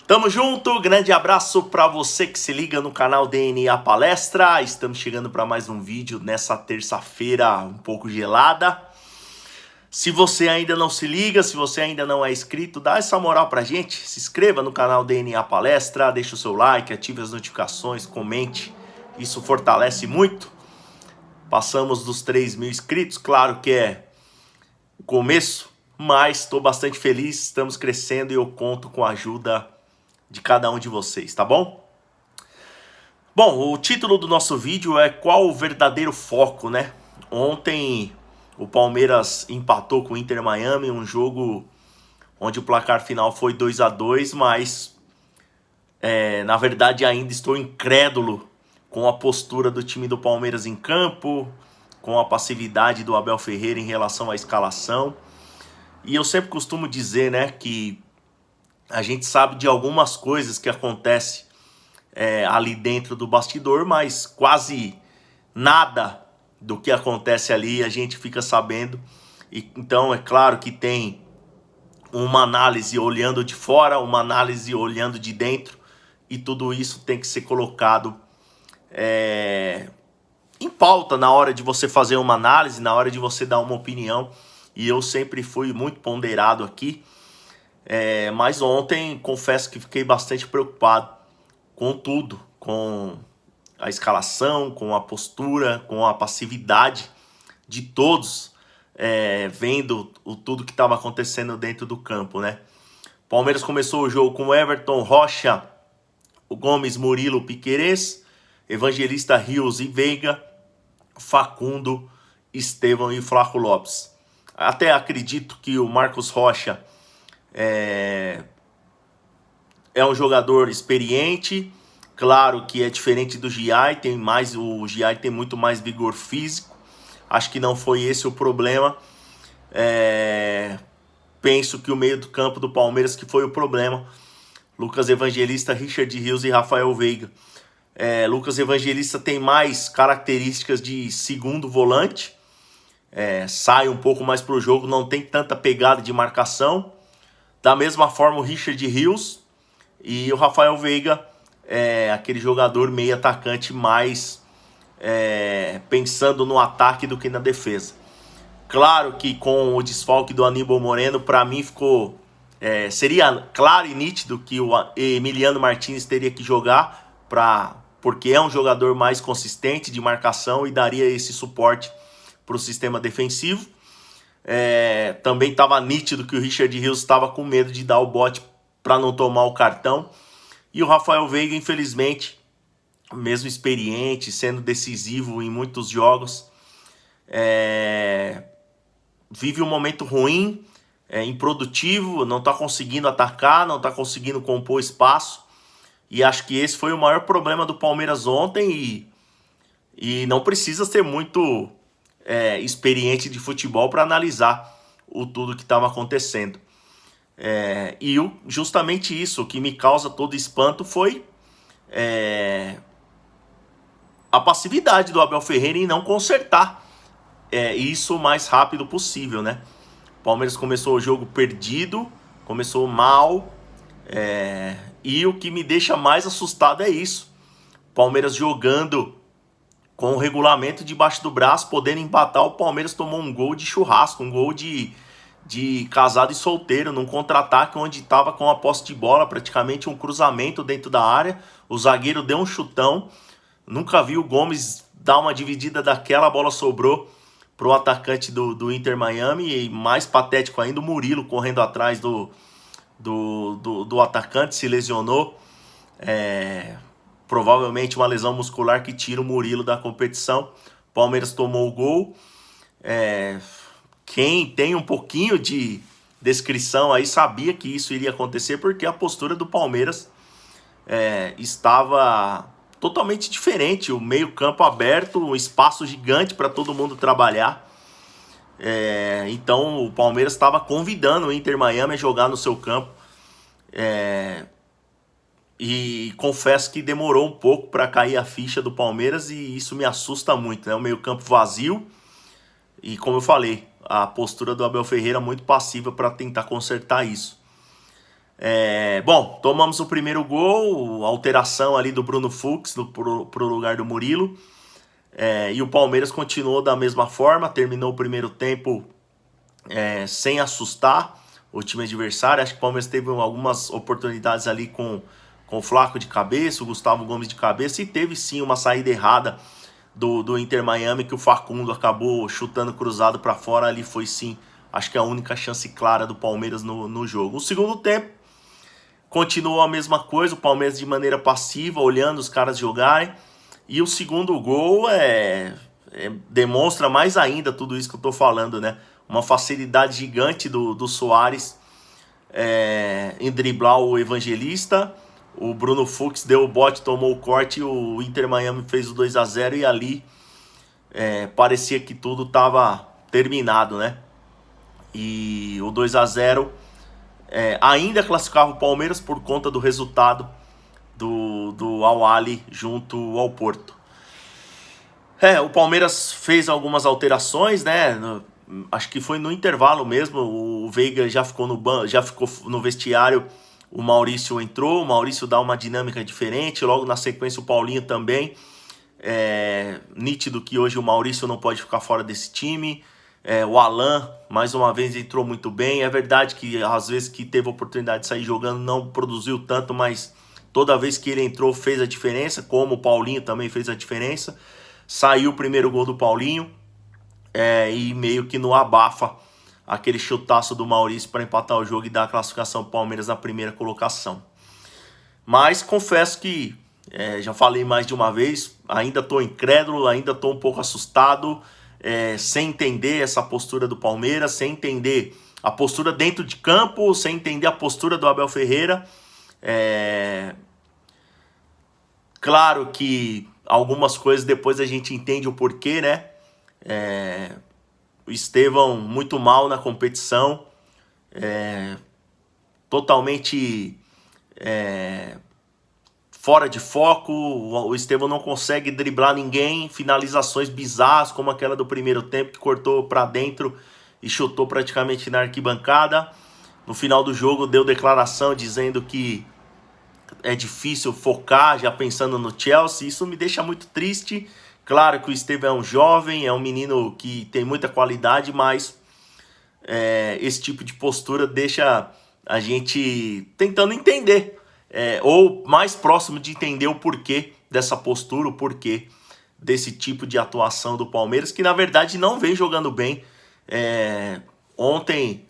Tamo junto, grande abraço para você que se liga no canal DNA Palestra. Estamos chegando para mais um vídeo nessa terça-feira um pouco gelada. Se você ainda não se liga, se você ainda não é inscrito, dá essa moral pra gente. Se inscreva no canal DNA Palestra, deixa o seu like, ative as notificações, comente. Isso fortalece muito. Passamos dos 3.000 inscritos, claro que é o começo, mas estou bastante feliz, estamos crescendo e eu conto com a ajuda de cada um de vocês, tá bom? Bom, o título do nosso vídeo é qual o verdadeiro foco, né? Ontem o Palmeiras empatou com o Inter Miami, um jogo onde o placar final foi 2-2, mas na verdade ainda estou incrédulo com a postura do time do Palmeiras em campo, com a passividade do Abel Ferreira em relação à escalação. E eu sempre costumo dizer, né, que a gente sabe de algumas coisas que acontecem ali dentro do bastidor, mas quase nada do que acontece ali a gente fica sabendo. Então é claro que tem uma análise olhando de fora, uma análise olhando de dentro, e tudo isso tem que ser colocado em pauta na hora de você fazer uma análise, na hora de você dar uma opinião. E eu sempre fui muito ponderado aqui. Mas ontem, confesso que fiquei bastante preocupado com tudo, com a escalação, com a postura, com a passividade de todos, vendo tudo que estava acontecendo dentro do campo, né? Palmeiras começou o jogo com Everton, Rocha, o Gomes, Murilo, Piquerez, Evangelista, Rios e Veiga, Facundo, Estevão e Flaco Lopes. Até acredito que o Marcos Rocha é um jogador experiente, claro que é diferente do Giai, o Giai tem muito mais vigor físico, acho que não foi esse o problema. Penso que o meio do campo do Palmeiras que foi o problema, Lucas Evangelista, Richard Rios e Rafael Veiga. Lucas Evangelista tem mais características de segundo volante, sai um pouco mais pro jogo, não tem tanta pegada de marcação. Da mesma forma o Richard Rios, e o Rafael Veiga é aquele jogador meio atacante mais pensando no ataque do que na defesa. Claro que com o desfalque do Aníbal Moreno, para mim ficou seria claro e nítido que o Emiliano Martins teria que jogar, porque é um jogador mais consistente de marcação e daria esse suporte para o sistema defensivo. Também estava nítido que o Richard Rios estava com medo de dar o bote para não tomar o cartão. E o Rafael Veiga, infelizmente, mesmo experiente, sendo decisivo em muitos jogos, vive um momento ruim, improdutivo, não está conseguindo atacar, não está conseguindo compor espaço. E acho que esse foi o maior problema do Palmeiras ontem, e não precisa ser muito experiente de futebol para analisar tudo que estava acontecendo. Justamente isso, o que me causa todo espanto foi a passividade do Abel Ferreira em não consertar isso o mais rápido possível, né? O Palmeiras começou o jogo perdido, começou mal, e o que me deixa mais assustado é isso. Palmeiras jogando com o regulamento debaixo do braço, podendo empatar, o Palmeiras tomou um gol de churrasco, um gol de casado e solteiro, num contra-ataque onde estava com a posse de bola, praticamente um cruzamento dentro da área, o zagueiro deu um chutão, nunca vi o Gomes dar uma dividida daquela, a bola sobrou pro atacante do Inter Miami, e mais patético ainda, o Murilo correndo atrás do atacante, se lesionou, provavelmente uma lesão muscular que tira o Murilo da competição. Palmeiras tomou o gol. Quem tem um pouquinho de descrição aí sabia que isso iria acontecer, porque a postura do Palmeiras estava totalmente diferente. O meio campo aberto, um espaço gigante para todo mundo trabalhar. Então o Palmeiras estava convidando o Inter Miami a jogar no seu campo. E confesso que demorou um pouco para cair a ficha do Palmeiras, e isso me assusta muito, né? O meio campo vazio e, como eu falei, a postura do Abel Ferreira muito passiva para tentar consertar isso. Bom, tomamos o primeiro gol, alteração ali do Bruno Fux pro lugar do Murilo. E o Palmeiras continuou da mesma forma, terminou o primeiro tempo sem assustar o time adversário. Acho que o Palmeiras teve algumas oportunidades ali com o Flaco de cabeça, o Gustavo Gomes de cabeça, e teve sim uma saída errada do Inter Miami, que o Facundo acabou chutando cruzado para fora. Ali foi sim, acho que a única chance clara do Palmeiras no jogo. O segundo tempo continuou a mesma coisa, o Palmeiras de maneira passiva, olhando os caras jogarem. E o segundo gol demonstra mais ainda tudo isso que eu tô falando, né? Uma facilidade gigante do Soares em driblar o Evangelista. O Bruno Fux deu o bote, tomou o corte, o Inter Miami fez o 2-0 e ali parecia que tudo estava terminado, né? E o 2-0 ainda classificava o Palmeiras por conta do resultado do Al-Ahly junto ao Porto. O Palmeiras fez algumas alterações, né? Acho que foi no intervalo mesmo. O Veiga já ficou no vestiário. O Maurício entrou. O Maurício dá uma dinâmica diferente. Logo na sequência o Paulinho também. Nítido que hoje o Maurício não pode ficar fora desse time. O Alan, mais uma vez, entrou muito bem. É verdade que às vezes que teve a oportunidade de sair jogando não produziu tanto, mas toda vez que ele entrou fez a diferença, como o Paulinho também fez a diferença. Saiu o primeiro gol do Paulinho e meio que no abafa aquele chutaço do Maurício para empatar o jogo e dar a classificação do Palmeiras na primeira colocação. Mas confesso que, já falei mais de uma vez, ainda estou incrédulo, ainda estou um pouco assustado, sem entender essa postura do Palmeiras, sem entender a postura dentro de campo, sem entender a postura do Abel Ferreira. Claro que algumas coisas depois a gente entende o porquê, né? O Estevão muito mal na competição, totalmente fora de foco. O Estevão não consegue driblar ninguém, finalizações bizarras como aquela do primeiro tempo, que cortou para dentro e chutou praticamente na arquibancada. No final do jogo deu declaração dizendo que é difícil focar, já pensando no Chelsea. Isso me deixa muito triste. Claro que o Estevão é um jovem, é um menino que tem muita qualidade, mas esse tipo de postura deixa a gente tentando entender, ou mais próximo de entender o porquê dessa postura, o porquê desse tipo de atuação do Palmeiras, que na verdade não vem jogando bem. Ontem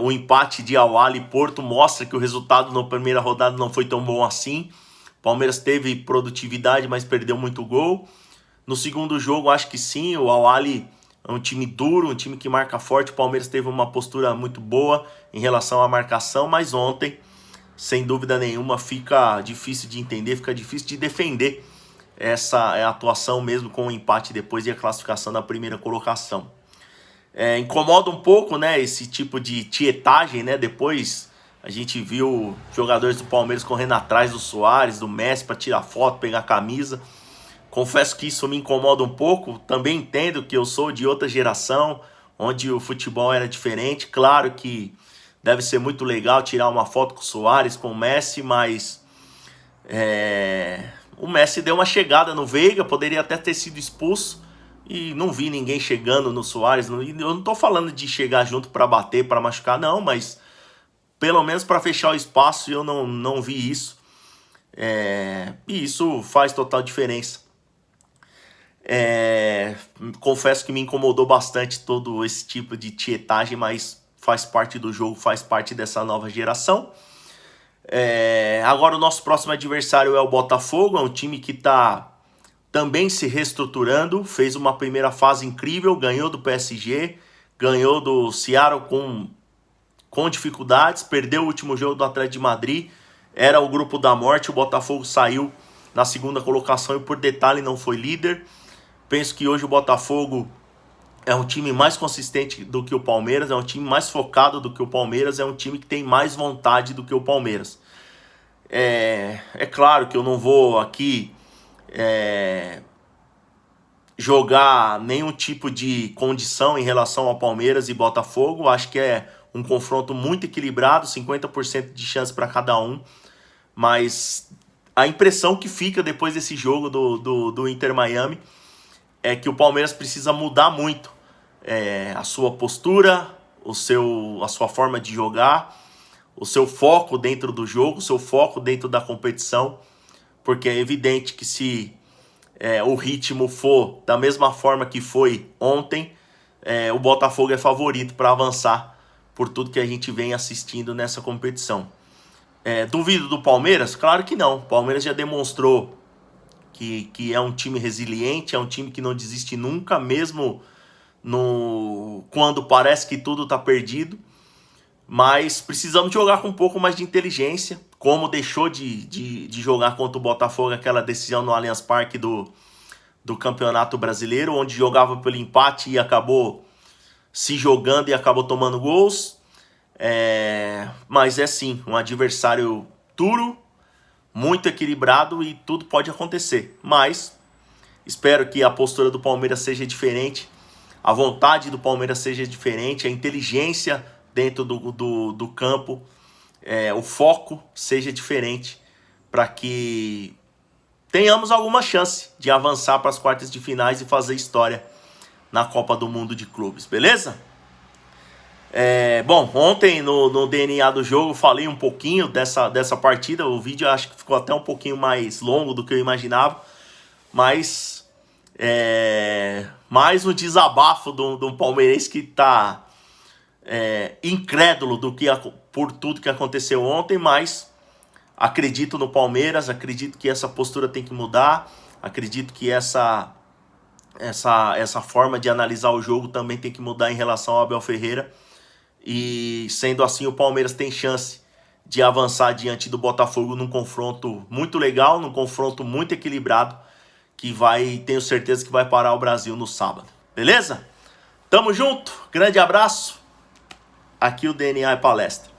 o empate de Al-Ahly e Porto mostra que o resultado na primeira rodada não foi tão bom assim. O Palmeiras teve produtividade, mas perdeu muito gol. No segundo jogo, acho que sim, o Al-Ahly é um time duro, um time que marca forte. O Palmeiras teve uma postura muito boa em relação à marcação, mas ontem, sem dúvida nenhuma, fica difícil de entender, fica difícil de defender essa atuação mesmo com o empate depois e a classificação da primeira colocação. Incomoda um pouco, né, esse tipo de tietagem, né? Depois a gente viu jogadores do Palmeiras correndo atrás do Soares, do Messi para tirar foto, pegar camisa. Confesso que isso me incomoda um pouco. Também entendo que eu sou de outra geração, onde o futebol era diferente. Claro que deve ser muito legal tirar uma foto com o Soares, com o Messi, mas o Messi deu uma chegada no Veiga, poderia até ter sido expulso, e não vi ninguém chegando no Soares. Eu não tô falando de chegar junto para bater, para machucar, não, mas pelo menos para fechar o espaço eu não vi isso. E isso faz total diferença. Confesso que me incomodou bastante todo esse tipo de tietagem, mas faz parte do jogo, faz parte dessa nova geração. Agora o nosso próximo adversário é o Botafogo, é um time que está também se reestruturando, fez uma primeira fase incrível, ganhou do PSG, ganhou do Seattle com dificuldades, perdeu o último jogo do Atlético de Madrid, era o grupo da morte. O Botafogo saiu na segunda colocação e por detalhe não foi líder. Penso que hoje o Botafogo é um time mais consistente do que o Palmeiras, é um time mais focado do que o Palmeiras, é um time que tem mais vontade do que o Palmeiras. É claro que eu não vou aqui jogar nenhum tipo de condição em relação ao Palmeiras e Botafogo. Acho que é um confronto muito equilibrado, 50% de chance para cada um, mas a impressão que fica depois desse jogo do Inter Miami é que o Palmeiras precisa mudar muito a sua postura, a sua forma de jogar, o seu foco dentro do jogo, o seu foco dentro da competição, porque é evidente que se o ritmo for da mesma forma que foi ontem, o Botafogo é favorito para avançar por tudo que a gente vem assistindo nessa competição. Duvido do Palmeiras? Claro que não. O Palmeiras já demonstrou que é um time resiliente, é um time que não desiste nunca, mesmo quando parece que tudo está perdido. Mas precisamos jogar com um pouco mais de inteligência, como deixou de jogar contra o Botafogo aquela decisão no Allianz Parque do Campeonato Brasileiro, onde jogava pelo empate e acabou se jogando e acabou tomando gols. Mas é sim, um adversário duro, muito equilibrado e tudo pode acontecer. Mas espero que a postura do Palmeiras seja diferente, a vontade do Palmeiras seja diferente, a inteligência dentro do campo, o foco seja diferente, para que tenhamos alguma chance de avançar para as quartas de finais e fazer história na Copa do Mundo de Clubes, beleza? Bom, ontem no DNA do jogo falei um pouquinho dessa partida. O vídeo acho que ficou até um pouquinho mais longo do que eu imaginava, mas mais um desabafo do palmeirense que está incrédulo por tudo que aconteceu ontem, mas acredito no Palmeiras, acredito que essa postura tem que mudar, acredito que essa forma de analisar o jogo também tem que mudar em relação ao Abel Ferreira. E sendo assim, o Palmeiras tem chance de avançar diante do Botafogo num confronto muito legal, num confronto muito equilibrado, que tenho certeza que vai parar o Brasil no sábado. Beleza? Tamo junto, grande abraço. Aqui o DNA é Palestra.